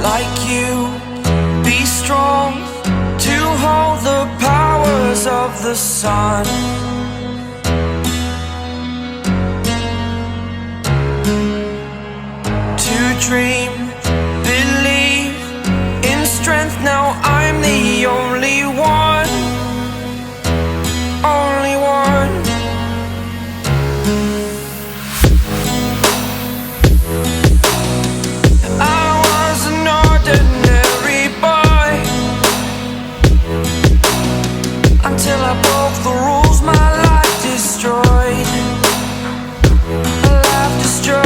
like you, be strong to hold the powers of the sun. To dream, believe in strength, now I'm the only one, only one. I was an ordinary boy until I broke the rules, my life destroyed, a life destroyed.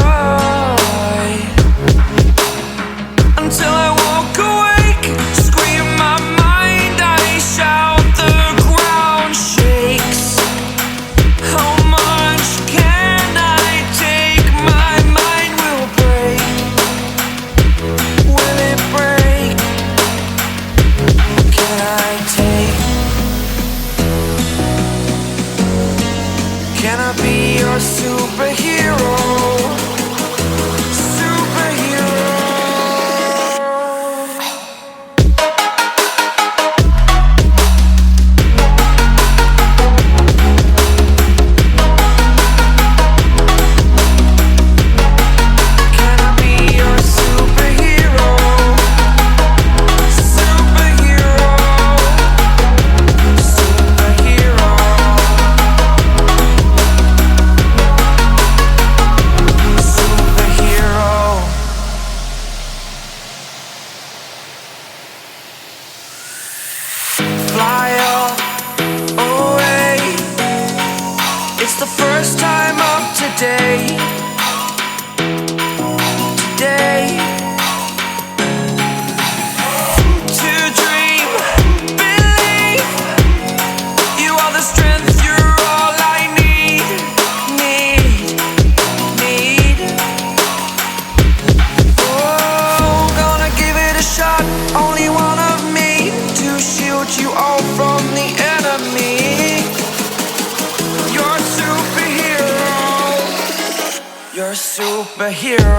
superhero.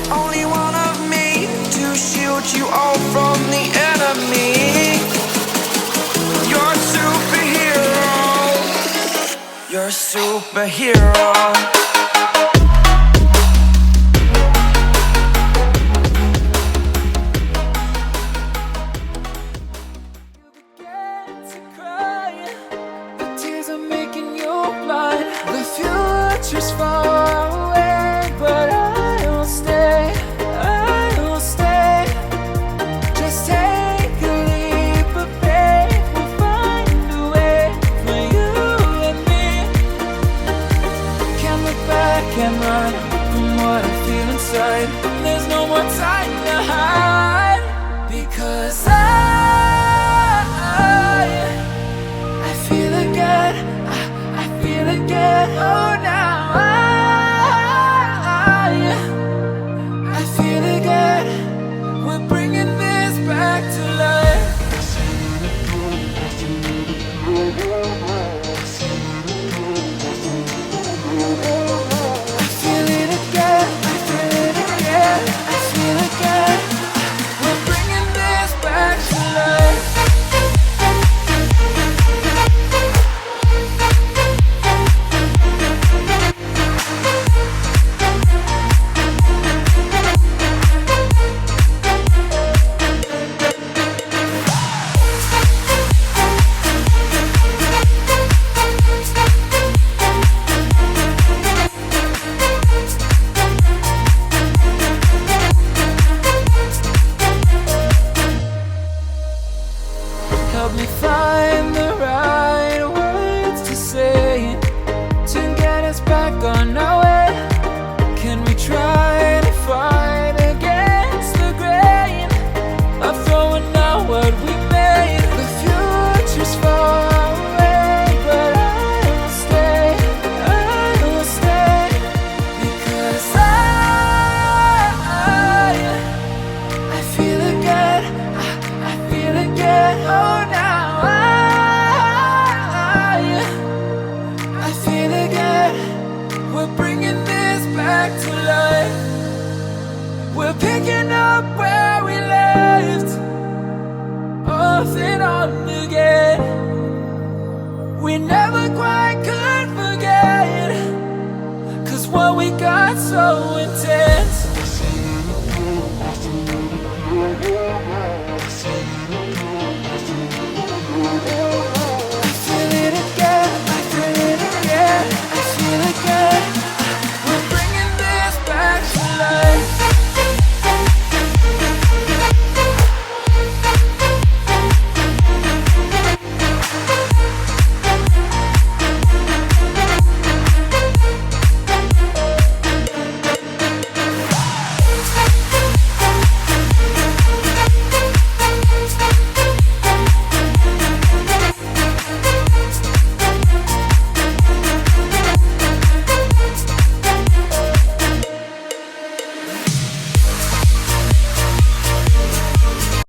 Only one of me to shield you all from the enemy. You're a superhero. You're a superhero. The future's far away, but I'll stay, I'll stay. Just take a leap of faith, we'll find a way for you and me. Can't look back and run from what I feel inside. There's no more time to hide, because I feel again, I feel again. Oh, now I feel again. We're bringing this back to life. I feel it again. I feel it again. I feel again. We're bringing this back to life. Help me find the right words to say to get us back on our way. Can we try to fight against the grain of throwing out what we made? The future's far away, but I'll stay, I'll stay. Because I feel again, I feel again. Oh, now I feel again. We're bringing this back to life. We're picking up where we left off and on again. We never quite could